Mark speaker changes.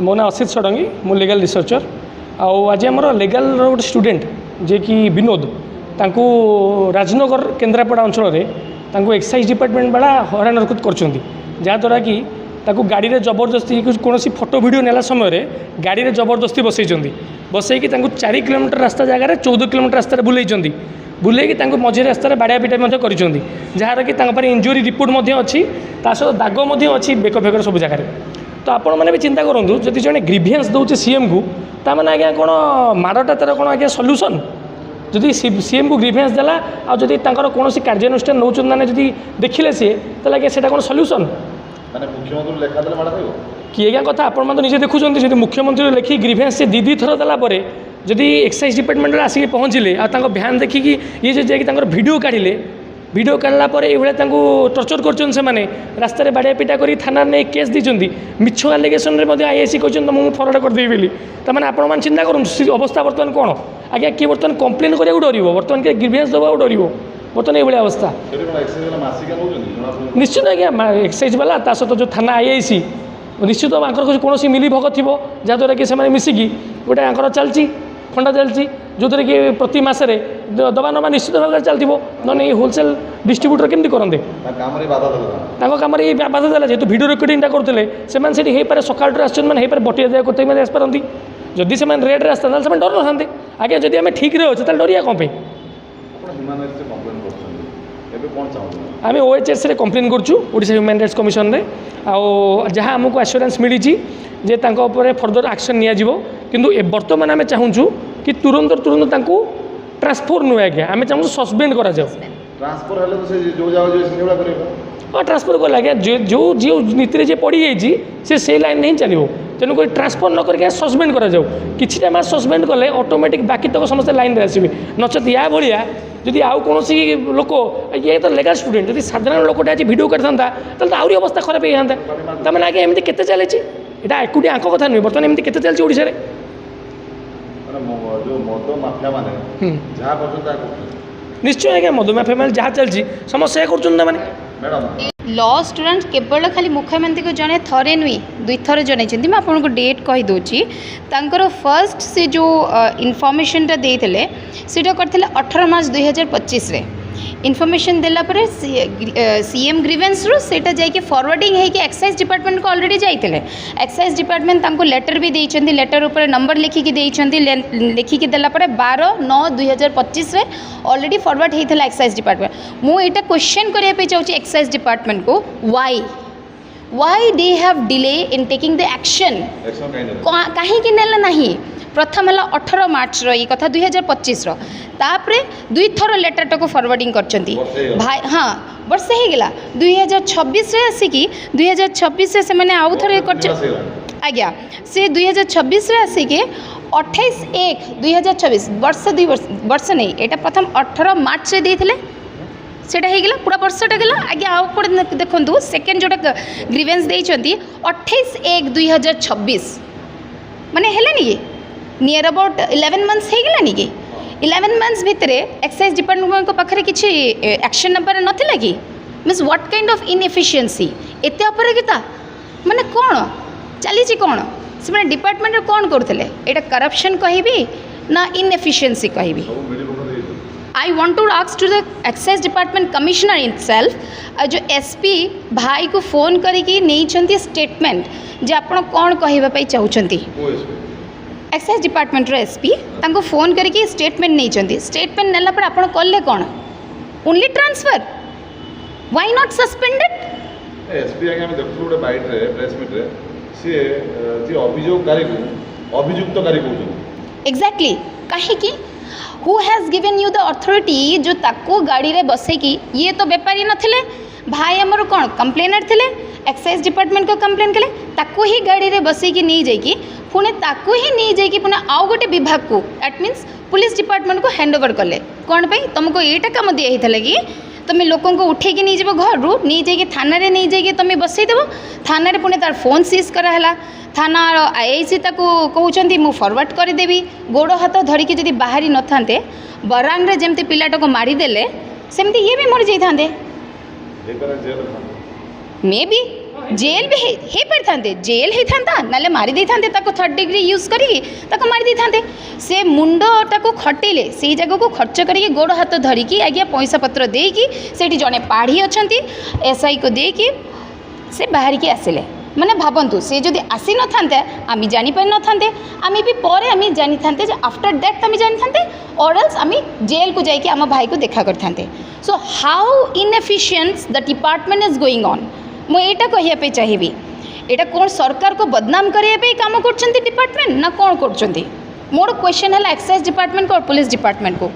Speaker 1: मो ना असित षडंगी मु लीगल रिसर्चर आज आम लीगल गोटे स्टूडेंट जे कि विनोद तांकू राजनगर केन्द्रापड़ा अंचल में एक्साइज डिपार्टमेंट वाला हरान हरकत करद्वारा कि ताकू गाड़ी में जबरदस्ती कौन फोटो वीडियो नेला समय गाड़ी में जबरदस्ती बसई 4 किलोमीटर रास्ता जगार 14 किलोमीटर रास्ता बुलाई बुलेकी मझे रास्तार बाड़िया पिटा कर जार कि इंजुरी रिपोर्ट अच्छी सहित दाग अच्छी बेक फेकर सब जगह तो आपण मैंने भी चिंता करूँ जदि जड़े ग्रीभियंस दौर सीएम को ताने आज्ञा कौन माड़टा तार कौन आज्ञा सल्यूसन जदि सीएम को ग्रीभियंस देला आदि कौन कार्यानुष्ठान नौ मैंने जदि देखिले सी तो आज्ञा से कौन सल्यूसन कि आज्ञा कथा आपण तो निजे देखुं जब मुख्यमंत्री लेखि ग्रीभियंस से दी थर देलापर जदि एक्साइज डिपार्टमेंट आसिक पहुँचले भ्यान देखिकी ये जाकि वीडियो काढ़िले वीडियो काढ़ला ये टर्चर कर रास्तार बाड़िया पिटा कर थाना नहीं केस दी मिछ आलिगेसन आईआईसी कहते मुझे फरवर्ड करदेवी तमें आपण चिंता करूँ अवस्था बर्तमान कौन आज्ञा किए बर्तमान कम्प्लेन करा डर बर्तमान किए ग्रीभियंस देवा डर बर्तमान ये अवस्था निश्चित आज्ञा एक्साइज वाला सहित जो थाना आईआईसी निश्चित कौन मिली भगत थी जहाद्वारा कि मिसिकी गोटे चलती फंडा चलती जो कि प्रति मसरे दबा नवा निश्चित भाव में चलती ना होलसेल डिस्ट्रीब्यूटर केमती करते कम बाधा देला जेहतु वीडियो रिकॉर्डिंग करते से पारे सकाल आसमें बटिया जाए करते आसपारती जदि से रेड्रे आसता डर ना आगे जदि आम ठीक रहे अच्छे डरिया कौन आम OHS रे कंप्लेन करूँ ओडिशा ह्यूमन राइट्स कमिशन में जहाँ आमको आश्योरेंस मिली जे फर्दर एक्शन नियाजिवो किंतु बर्तमान आम चाहूँ कि तुरंत ट्रांसफर नुहे आज्ञा आम चाहूँ सस्पेंड करा हाँ ट्रांसफर कल आज्ञा जो जो नीति जे पड़ी जाइए से लाइन नहीं चलो तेणुक ट्रांसफर न करके सस्पेंड करा कि मास सस्पेंड कले ऑटोमेटिक बाकी तक समस्त लाइन आसवे नचेत या भाया जदि आउ कौन लोक ये तो लेगाल स्टूडेंट जदि साधारण लोकटे आज भिड करता आहरी अवस्था खराब होता तमें आगे एमती के चली यहाँ एकुटिया आंक कथा नुहे बर्तमान एमती के चलती ओडिशा रे निश्चय आज्ञा मद माफिया मैंने जहाँ चलती समस्या कर
Speaker 2: लॉ स्टूडेंट केवल खाली मुख्यमंत्री को जड़े थरे नुई दुई थर जन आपको डेट कहीदे फर्स्ट से जो इनफॉरमेशनटा देते सीटा करते 18 मार्च 2025 रे इनफॉरमेशन देला पर सीएम ग्रीवेंस रो सेटा जाके फॉरवर्डिंग है कि एक्साइज डिपार्टमेंट को ऑलरेडी जाइते एक्साइज डिपार्टमेंट तांको लेटर भी देइछन्ती लेटर ऊपर नंबर लिखिकी देइछन्ती लिखिकी देला पर 12/9/2025 रे ऑलरेडी फॉरवर्ड होता एक्साइज डिपार्टमेंट मु एटा क्वेश्चन करिया पे चाहूँ एक्साइज डिपार्टमेंट को why they have delay in taking the action कहीं नेला नहीं प्रथम है 18 मार्च रो ये कथा 2025 रो तापरे दुई थर लेटर को फॉरवर्डिंग करचंती भाई हाँ वर्षे हो गला 2026 रे आसिकी 2026 से मैंने आउ थरे कर आज्ञा से 2026 रे आसिके 28/1/2026 वर्ष नहीं एटा प्रथम 18 मार्च रे देथिले सेटा हो गला पूरा वर्षटा गला आज्ञा आउ पड़े देखंतु सेकेंड जोटा ग्रीवेंस देइछंती 28/1/2026 माने हेले नी नियर अबाउट 11 मंथ्स हो गलानी कि 11 मंथ्स भितर एक्साइज डिपार्टमेंट पाखे किसी एक्शन नंबर नाला कि means what kind of inefficiency एते अपरागिता माने कौन चली कौन से डिपार्टमेंट कौन करते यहाँ करप्शन कहि ना इनएफिशिएंसी कहि I want to ask to the excise department commissioner itself जो एसपी भाई को फोन करके नहीं स्टेटमेंट जे आपण कौन कहवाई चाहते एक्साइज डिपार्टमेंट एसपी तांको फोन करके स्टेटमेंट नहीं स्टेटमेंट नेला पर आपण कले कौन only transfer why not suspended
Speaker 3: SP आगे हम देखु गोटे बाइट रे प्रेस मीट रे से जे अभियोगकारी को अभियुक्तकारी कहउछन
Speaker 2: एग्जैक्टली काहे कि who has given you the authority जो ताको गाड़ी रे बसे की ये तो व्यापारी नथिले भाई हमर कौन कंप्लेनर थिले एक्साइज डिपार्टमेंट को कंप्लेन कले ताको ही गाड़ी रे बसे की नहीं जाई पुणे ताको ही नहीं जाइए पुणे आउ गोटे विभाग को दैट मीन्स पुलिस डिपार्टमेंट को हैंड ओवर कले कौन पे तुमको यहाँ कम दिखाई कि तुम लोकों को उठेकी नहीं जीव घर रू नहीं जाइए थाना रे नहीं जाइए तुम बसईदेव थाना रे पुणे तार फोन सीज कराला थाना आईआईसी ताको कहउछंती मु फॉरवर्ड करदेवी गोड़ हाथ धरिकी जदि बाहरी न थांते बरांग रे जेमती पिलाटा को मारी देले सेमती ये भी मर जाइथांते मे बी जेल भी हे पारिथान्ते जेल होता ना मारी देते थर्ड डिग्री यूज करी मारी देते से मुंड ताको खटेले से जगह को खर्च करके गोड़ हाथ धरिकी आज्ञा पैसा पत्र देकी से जड़े पाढ़ी अच्छा एसआई को देकी से बाहर की आसिले माने भावतु से जदि आसी न था आम जापारि न था आम भी पर आम जानी था आफ्टर दैट आम जानी था ऑरल्स आम जेल को जाकि आम भाई को देखा करते so how inefficient the department is going on मुझे कहवाई चाहिए यहाँ कौन सरकार को बदनाम करने काम कर डिपार्टमेंट ना कौन कर मोर क्वेश्चन है एक्साइज डिपार्टमेंट को और पुलिस डिपार्टमेंट को।